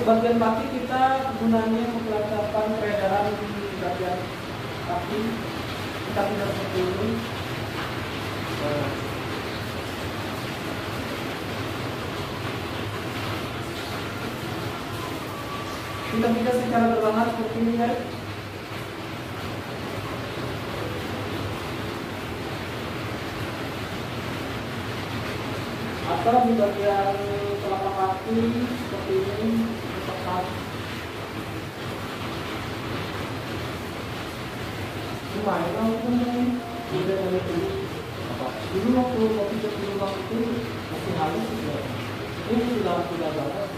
bagian kaki kita gunanya memperlancarkan peredaran di bagian kaki. Kita tidak seperti ini. Kita tidak secara berlahan seperti ini ya. Atau di bagian telapak kaki seperti ini ditekan. Lumayan kalau ini udah dari dulu. Dulu waktu kopi di rumah itu masih halus juga. Ini sudah banget.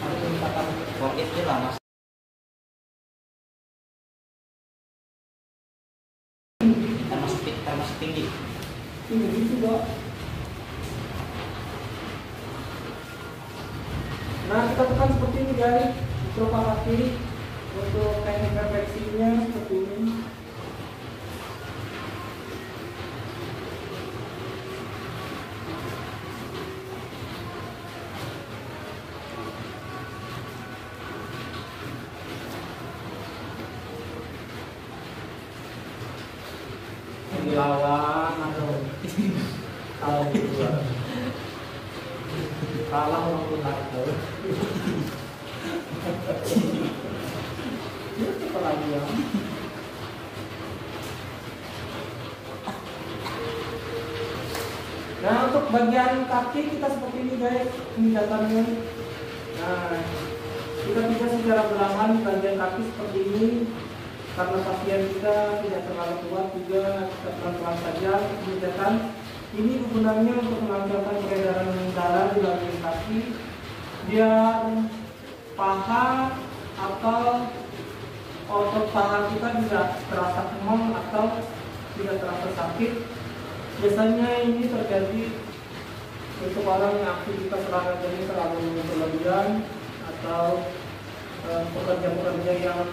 Ada peningkatan worth lah mas. Termasuk tinggi. Tinggi juga. Nah, kita tekan seperti ini guys, telapak kaki. Untuk teknik refleksinya seperti ini. Lawan atau kalau kalah orang pun tahu. Itu lagi ya. Nah, untuk bagian kaki kita seperti ini guys, ini datanya. Nah, kita bisa secara perlahan bagian kaki seperti ini. Karena pasien kita tidak terlalu kuat juga, kita pelan-pelan saja mengerjakan. Ini gunanya untuk melancarkan peredaran darah di bagian kaki, biar paha atau otot paha kita tidak terasa kemang atau tidak terasa sakit. Biasanya ini terjadi untuk orang yang aktivitas olahraganya terlalu berlebihan atau pekerja-pekerja yang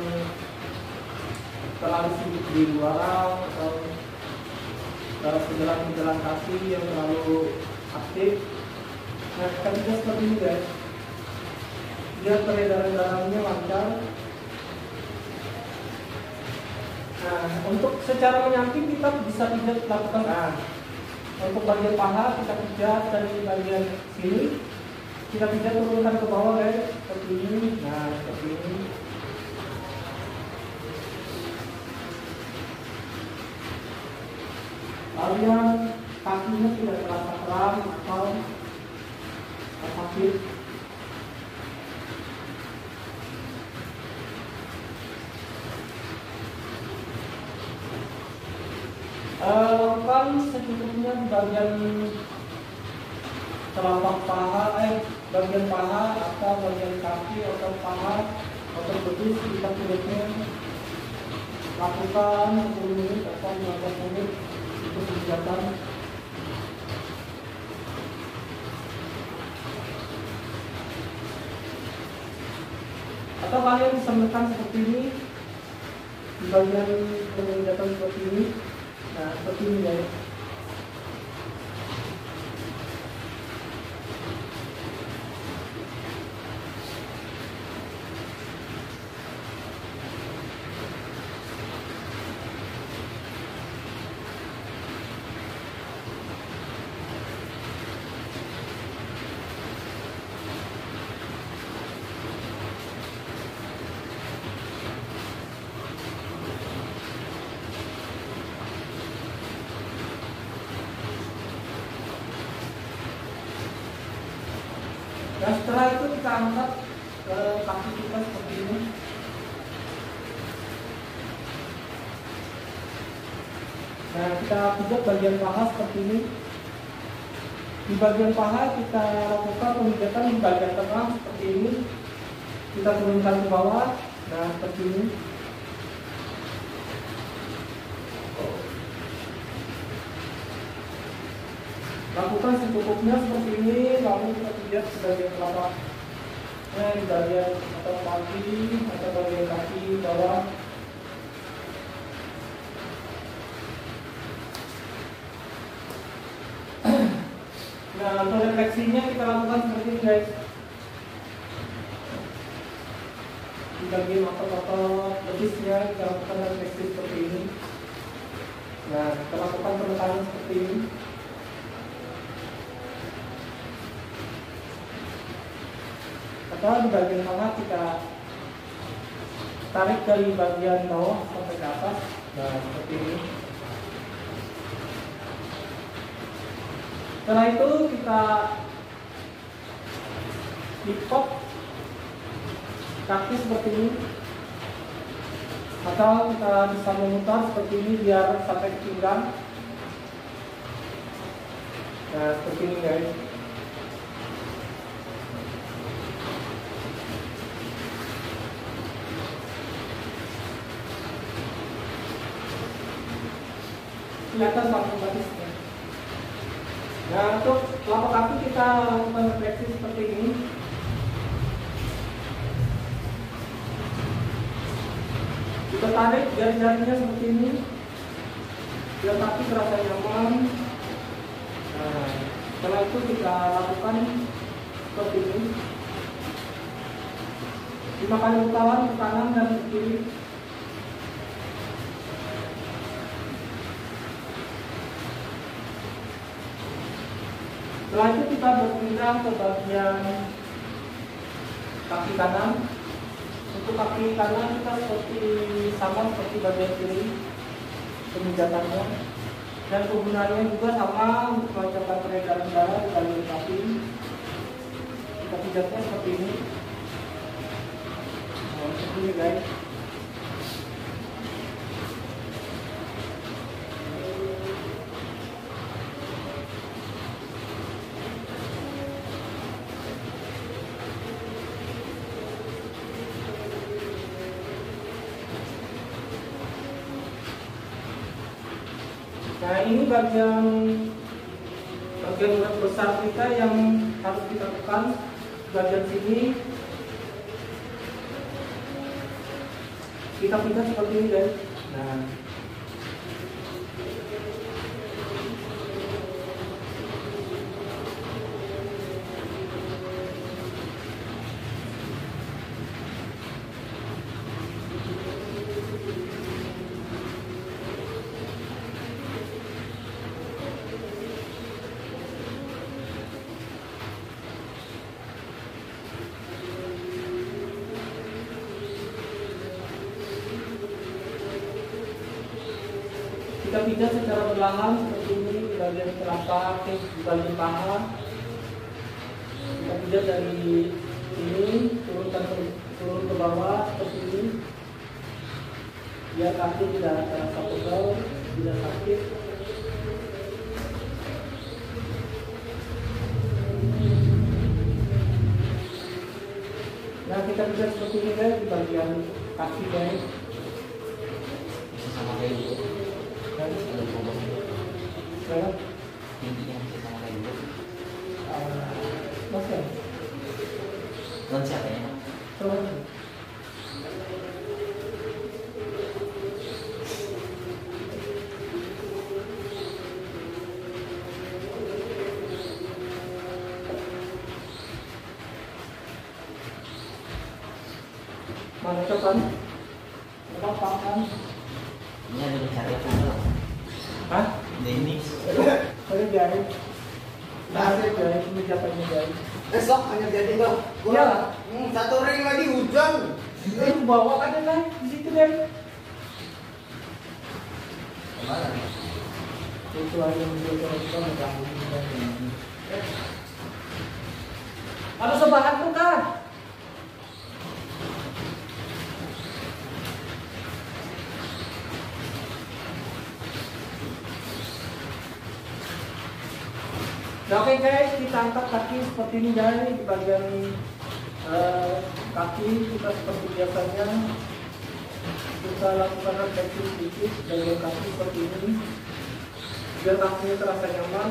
terlalu sibuk di luar atau dalam pejalan kaki yang terlalu aktif. Nah, kita bisa seperti ini guys, biar peredaran darahnya lancar. Nah, untuk secara menyamping kita bisa pijat lakukan. Nah, untuk bagian paha kita pijat dari bagian sini, kita pijat turunkan ke bawah guys, seperti ini. Nah, seperti ini. Kalian kakinya tidak terasa kram atau sakit. Lakukan secukupnya di bagian telapak paha, bagian paha atau bagian kaki atau paha atau betis kita kulitnya. Lakukan 10 menit atau 15 menit. Untuk kegiatan. Atau kalian bisa menekan seperti ini di bagian kegiatan seperti ini. Nah, seperti ini guys. Nah, setelah itu kita angkat ke kaki kita seperti ini. Nah, kita pijat bagian paha seperti ini. Di bagian paha kita lakukan pemijatan di bagian tengah seperti ini. Kita turunkan ke bawah. Nah, seperti ini. Lakukan secukupnya seperti ini, lalu kita pijat sebagian telapak di bagian atau kaki atau bagian kaki bawah. Nah, untuk refleksinya kita lakukan seperti ini guys. bagian otot-otot betisnya kita lakukan refleksi seperti ini. Nah, kita lakukan penekanan seperti ini. Atau di bagian tengah kita tarik dari bagian bawah sampai ke atas. Nah, seperti ini. Setelah itu kita lipat kaki seperti ini, atau kita bisa memutar seperti ini biar sampai ke pinggang. Nah, seperti ini guys. Kelihatan langsung batisnya. Nah, untuk telapak kaki kita lakukan refleksi seperti ini. Kita tarik jari-jarinya seperti ini biar kaki terasa nyaman. Nah, setelah itu kita lakukan seperti ini 5 kali putaran ke kanan dan ke kiri. Setelah itu kita berpindah ke bagian kaki kanan. Untuk kaki kanan kita sama seperti bagian kiri pemijatannya, dan kegunaannya juga sama untuk melancarkan peredaran darah di bagian kaki. Kita pijatnya seperti ini. Nah, seperti ini guys. Nah, ini bagian urat besar kita yang harus kita tekan. Bagian sini kita pijat seperti ini guys. Nah, kita pijat secara perlahan seperti ini di bagian telapak, di bagian paha. Kita pijat dari sini turun ke bawah seperti ini biar kaki tidak terasa pegal, tidak sakit. Nah, kita pijat seperti ini guys di bagian kaki guys. Sama kayak gitu. Ada problemnya. Sekarang Intinya masih sama kayak gitu. masih Non siapa ya? terus. Mana coba? Apa kan? Ini ada cari apa dulu? Hah? Ini. Saya jahit. Nah, saya jahit pemijatannya jahit. Besok hanya jadi bang. Iya. Satu ring lagi hujan. Itu bawa aja lah di situ deh. Kemana? Itu aja menjaga kita mengganggu. Ada sebahan tuh kan? Nah, oke guys, kita angkat kaki seperti ini guys. Di bagian kaki kita seperti biasanya kita lakukan refleksi sedikit bagian kaki seperti ini biar kakinya terasa nyaman.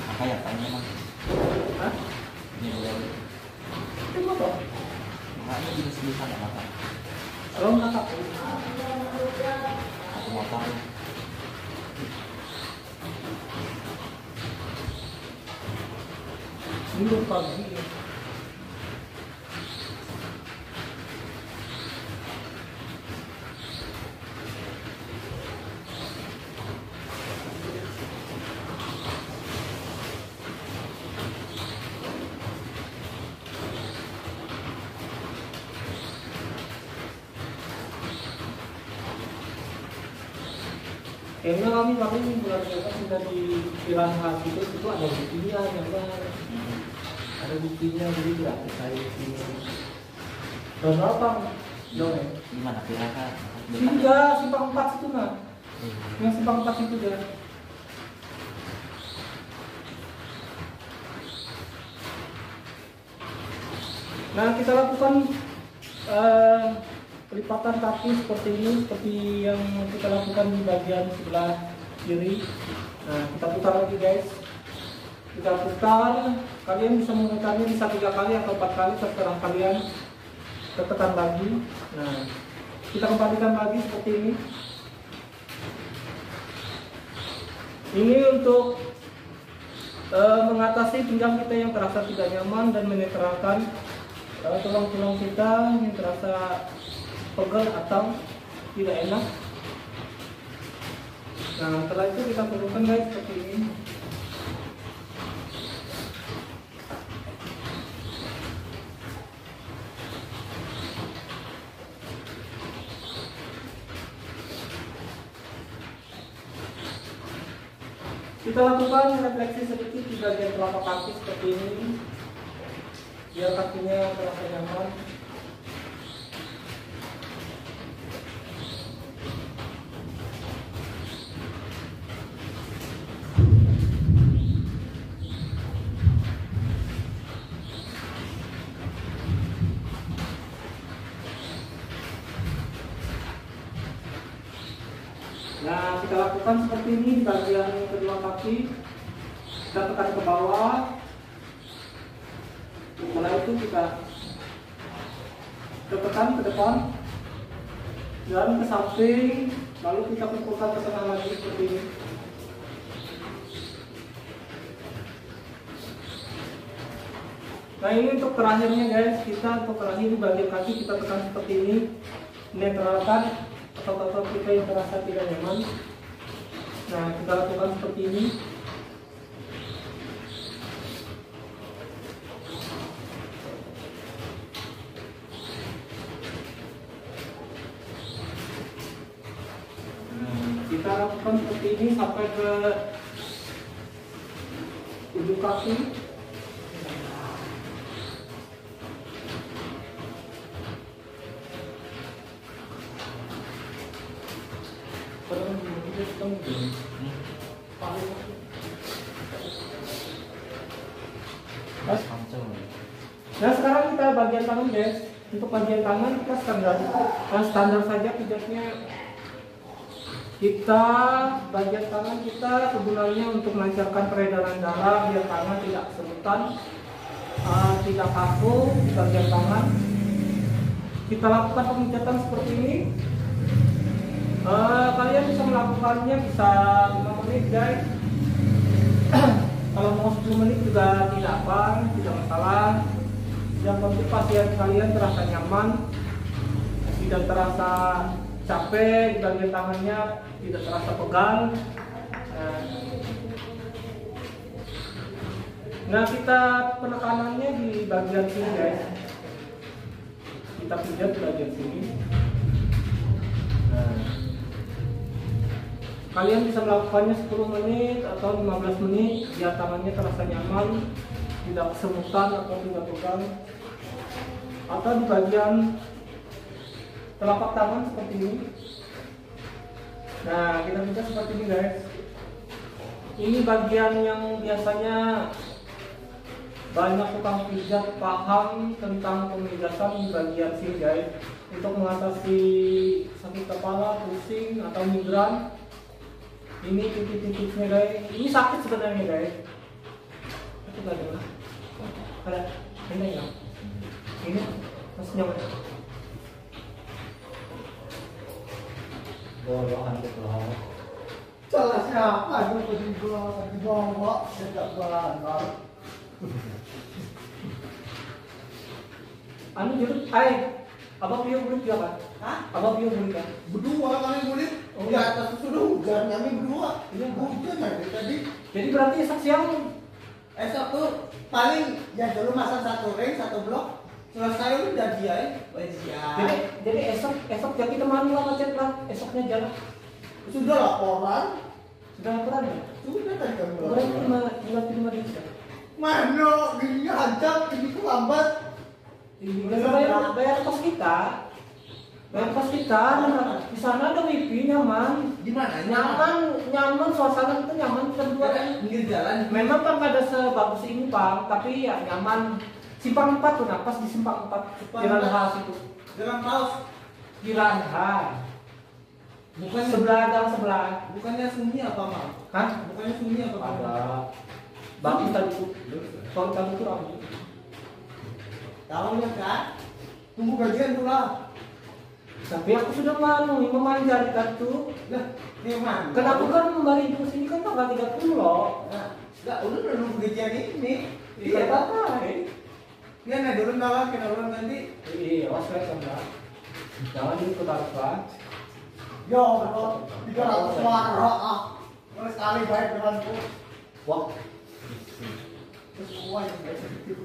Apa ya tanya mas? Hah? Ini boleh. Itu apa? Makanya jenis bisa nggak apa? Kalau nggak apa? Aku motor. Minggu pagi. Karena kami paling bulan Maret sudah di Piran Hati itu ada buktinya, ada buktinya, jadi tidak percaya buktinya. Dan apa? Dong? Di mana Piraka? Tiga, simpang 4 itu nah. Yang simpang 4 itu dia. Nah, kita lakukan pelipatan kaki seperti ini, seperti yang kita lakukan di bagian sebelah kiri. Nah, kita putar lagi guys. Kita putar, kalian bisa memutarnya bisa 3 kali atau 4 kali terserah kalian. Kita tekan lagi. Nah, kita kembalikan lagi seperti ini. Ini untuk mengatasi pinggang kita yang terasa tidak nyaman dan menetralkan tulang-tulang kita yang terasa pegel atau tidak enak. Nah, setelah itu kita perlukan guys seperti ini. Kita lakukan refleksi sedikit di bagian telapak kaki seperti ini, biar kakinya terasa nyaman. Nah, kita lakukan seperti ini di bagian kedua kaki. Kita tekan ke bawah. Setelah itu kita tekan ke depan dan ke samping, lalu kita pukulkan ke tengah lagi seperti ini. Nah, ini untuk terakhirnya guys, kita untuk terakhir di bagian kaki kita tekan seperti ini, netralkan otot-otot kita yang terasa tidak nyaman. Nah, kita lakukan seperti ini. Kita lakukan seperti ini sampai ke ujung kaki. Nah, sekarang kita bagian tangan guys. Untuk bagian tangan kita standar saja pijatnya. Kita bagian tangan kita sebenarnya untuk melancarkan peredaran darah biar tangan tidak kesemutan, tidak kaku di bagian tangan. Kita lakukan pemijatan seperti ini. Kalian bisa melakukannya bisa 5 menit guys. Kalau mau 10 menit juga tidak apa, tidak masalah. Yang penting pasien kalian terasa nyaman, tidak terasa capek di bagian tangannya, tidak terasa pegal. Nah, kita penekanannya di bagian sini guys. Kita pijat di bagian sini. Nah, kalian bisa melakukannya 10 menit atau 15 menit biar tangannya terasa nyaman, tidak kesemutan atau tidak pegal. Atau di bagian telapak tangan seperti ini. Nah, kita bisa seperti ini guys. Ini bagian yang biasanya banyak tukang pijat paham tentang pemijatan di bagian sini guys. Untuk mengatasi sakit kepala, pusing atau migran. Ini titik-titiknya guys. Ini sakit sebenarnya guys. Itu bagaimana? Ada ini ya? Ini masih nyaman. Bodohan betul. Salah siapa? Aku di bawah, tidak berangkat. anu jurut, abang Pio bulit juga kan? Hah? Abang Pio bulit kan? Berdua kami kulit. Oh, Di atas itu sudah hujan, kami berdua. Iya. Hujan dari tadi. Jadi berarti esok siang Esok tuh paling ya dulu masa satu ring, satu blok. Selesai udah dia ya. jadi esok jadi teman lah macet lah, esoknya jalan. Sudah laporan. Sudah laporan ya? Sudah tadi kami Berarti laporan. terima dia. Mana gini hancap, begitu lambat. Bayar kos kita. Bayar kos kita, di sana ada wifi nyaman. Gimana? Nyaman suasana itu nyaman kita berdua. Pinggir jalan. Memang kan nggak ada sebagus ini bang, tapi ya nyaman. Simpang 4 tuh, pas di Simpang 4 Piranha situ. Jalan paus. Piranha. Bukannya Sebelah gang sebelah. bukannya sunyi apa mal? Hah? Bukannya sunyi apa? Mal? Ada. Bagi tadi tuh. Soal tadi tuh ramai. Tahu ya kan? Tunggu gajian pula. Tapi aku sudah memanjat kartu. Lah, ini mana? Kenapa kan kembali di sini kan tanggal 30 loh. Nah, enggak udah nunggu gajian ini. Iya, apa? Dia naik dulu nalar, kita ulang nanti. Iya, awas lah sama. Jangan dulu ke Tarfa. Yo, bro, 300 warna ah. Terus sekali baik denganku. Wah, Terus semua yang baik itu.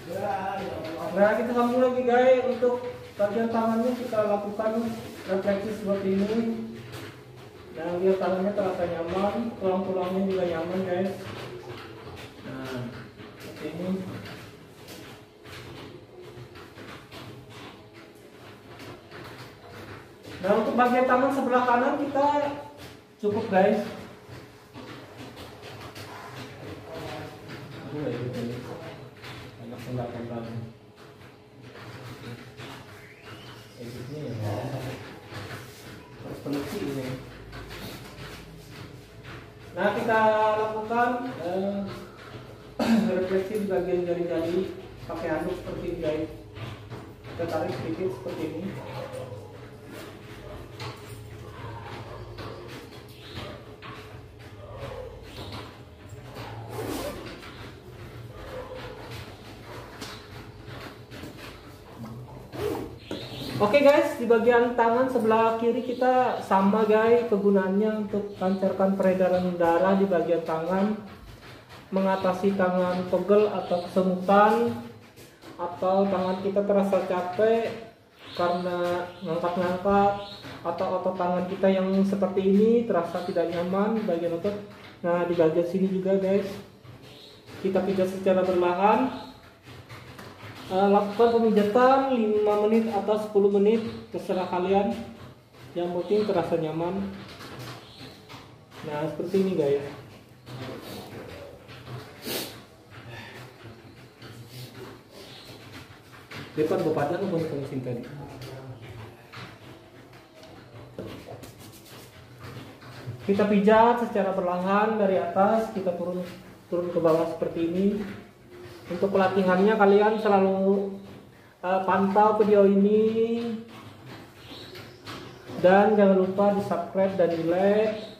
Ya, ya Allah. nah kita sambung lagi guys, untuk bagian tangannya kita lakukan refleksi seperti ini. Nah biar tangannya terasa nyaman, tulang-tulangnya juga nyaman guys. Nah seperti ini. Nah untuk bagian tangan sebelah kanan kita cukup guys. Banyak tembak-tembak. Editnya ya. Harus peneliti ini. Nah kita lakukan refleksi di bagian jari-jari pakai handuk seperti ini guys. Kita tarik sedikit seperti ini. Oke guys, di bagian tangan sebelah kiri kita sama guys kegunaannya untuk lancarkan peredaran darah di bagian tangan, mengatasi tangan pegel atau kesemutan, atau tangan kita terasa capek karena ngangkat-ngangkat, atau otot tangan kita yang seperti ini terasa tidak nyaman di bagian otot. Nah di bagian sini juga guys, kita pijat secara perlahan. Lakukan pemijatan 5 menit atau 10 menit, terserah kalian, yang penting terasa nyaman. Nah seperti ini guys. Depan bapaknya lu mau fungsi tadi. Kita pijat secara perlahan dari atas, kita turun ke bawah seperti ini. Untuk pelatihannya kalian selalu pantau video ini dan jangan lupa di subscribe dan di like.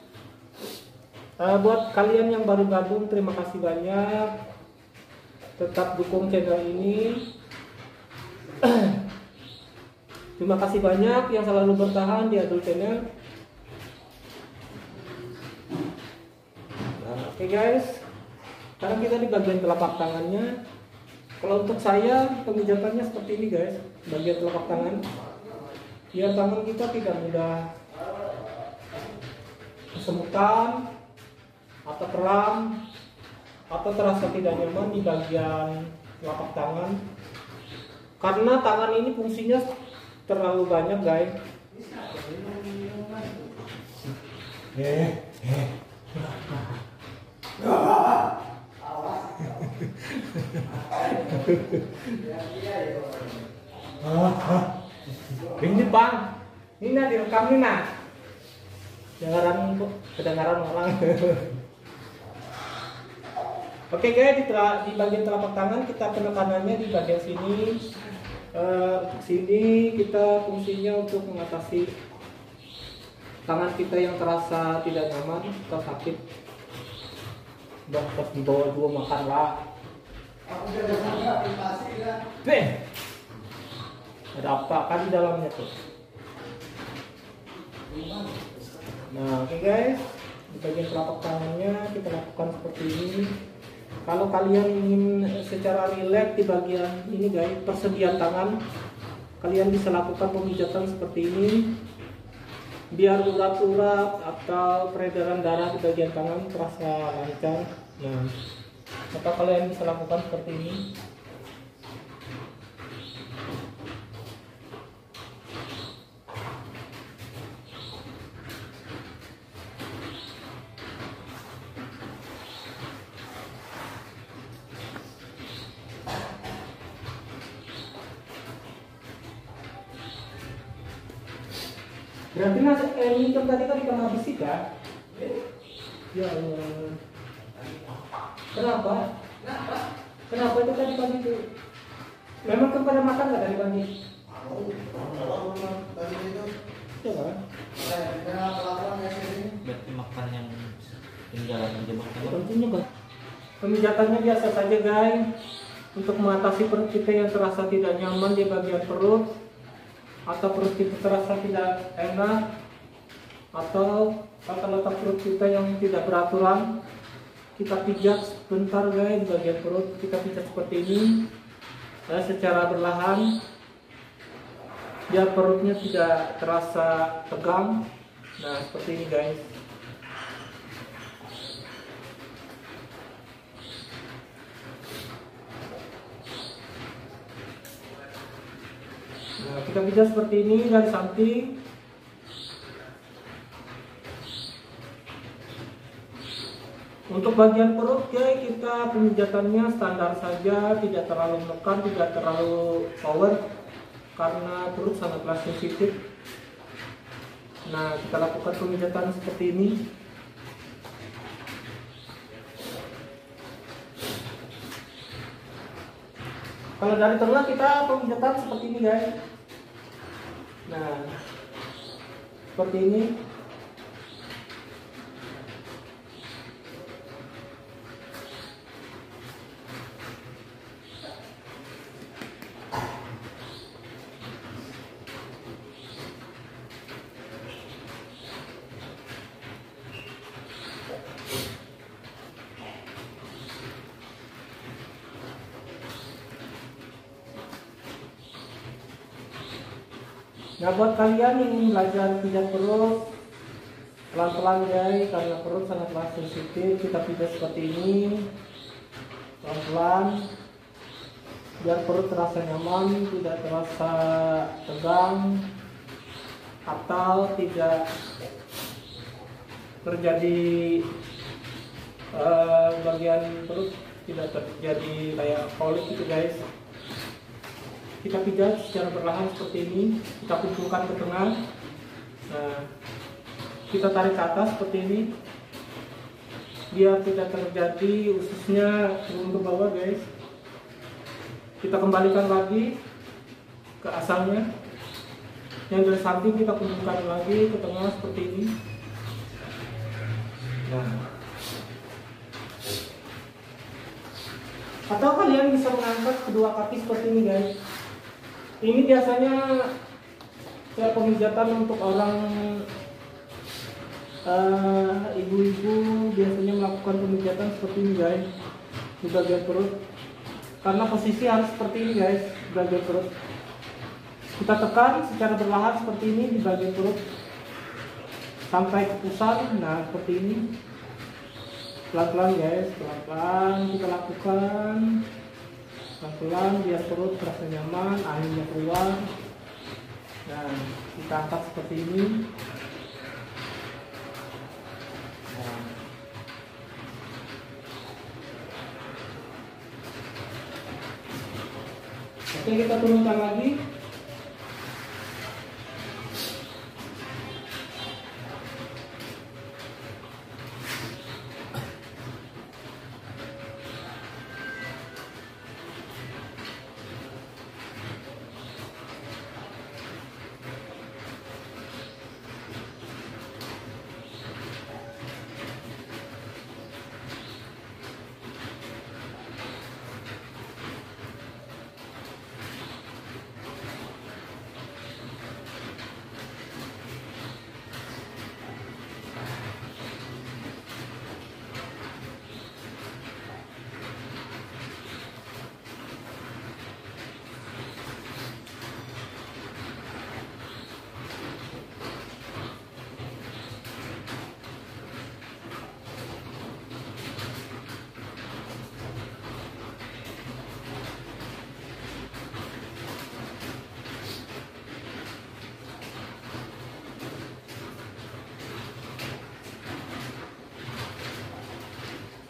Buat kalian yang baru gabung, terima kasih banyak. Tetap dukung channel ini. Terima kasih banyak yang selalu bertahan di Adul Channel. Nah, oke guys. Sekarang kita di bagian telapak tangannya. Kalau untuk saya pemijatannya seperti ini guys, bagian telapak tangan. Biar tangan kita tidak mudah kesemutan atau kram atau terasa tidak nyaman di bagian telapak tangan. Karena tangan ini fungsinya terlalu banyak guys. Ini bang, ini direkam nih nah. Jangan kedengaran orang. Oke guys, di bagian telapak tangan kita penekanannya di bagian sini. Sini kita fungsinya untuk mengatasi tangan kita yang terasa tidak nyaman atau sakit. Udah pas di bawah 2 makan lah. Aku udah ada aplikasi ya. Beh, ada apa kan di dalamnya tuh? Nah, oke guys, di bagian telapak tangannya kita lakukan seperti ini. Kalau kalian ingin secara rileks di bagian ini guys, persendian tangan, kalian bisa lakukan pemijatan seperti ini, biar urat-urat atau peredaran darah di bagian tangan terasa lancar. Nah, maka kalian bisa lakukan seperti ini. Berarti mas, ini tadi kan habis sih kan? Ya Allah. Kenapa? Kenapa itu tadi pagi itu? Memang kan pada makan nggak tadi pagi? Tadi itu. Ya kan? Saya pelakuan ya sini. Berarti makan yang tinggalan aja makan. Tentunya kan. Pemijatannya biasa saja guys. Untuk mengatasi perut kita yang terasa tidak nyaman di bagian perut, atau perut kita terasa tidak enak, atau letak perut kita yang tidak beraturan, kita pijat sebentar guys di bagian perut. Kita pijat seperti ini secara perlahan biar perutnya tidak terasa tegang. Nah seperti ini guys. Nah, kita pijat seperti ini dari samping. Untuk bagian perut guys, kita pemijatannya standar saja, tidak terlalu menekan, tidak terlalu power, karena perut sangatlah sensitif. Nah, kita lakukan pemijatan seperti ini. Kalau dari tengah kita pemijatan seperti ini guys. Nah, seperti ini. Nah buat kalian yang ingin belajar pijat perut, pelan-pelan guys, karena perut sangatlah sensitif, kita pijat seperti ini, pelan-pelan, biar perut terasa nyaman, tidak terasa tegang, atau tidak terjadi bagian perut tidak terjadi kayak kolik gitu guys. Kita pijat secara perlahan seperti ini, kita kumpulkan ke tengah. Nah, kita tarik ke atas seperti ini, biar tidak terjadi ususnya turun ke bawah guys. Kita kembalikan lagi ke asalnya. Yang dari samping kita kumpulkan lagi ke tengah seperti ini. Nah, atau kalian bisa mengangkat kedua kaki seperti ini guys. Ini biasanya cara pemijatan untuk orang ibu-ibu biasanya melakukan pemijatan seperti ini guys di bagian perut, karena posisi harus seperti ini guys di bagian perut. Kita tekan secara perlahan seperti ini di bagian perut sampai ke pusat. Nah seperti ini, pelan-pelan guys, pelan-pelan kita lakukan, pelan-pelan biar perut terasa nyaman, anginnya keluar. Nah kita angkat seperti ini. Nah, oke, kita turunkan lagi.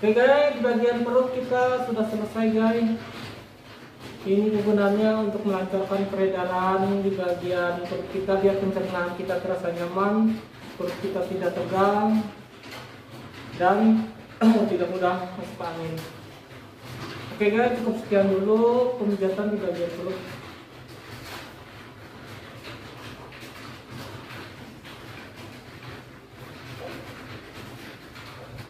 Oke guys, di bagian perut kita sudah selesai guys. Ini gunanya untuk melancarkan peredaran di bagian perut kita biar pencernaan kita terasa nyaman, perut kita tidak tegang dan tidak mudah masuk angin. Oke guys, cukup sekian dulu pemijatan di bagian perut.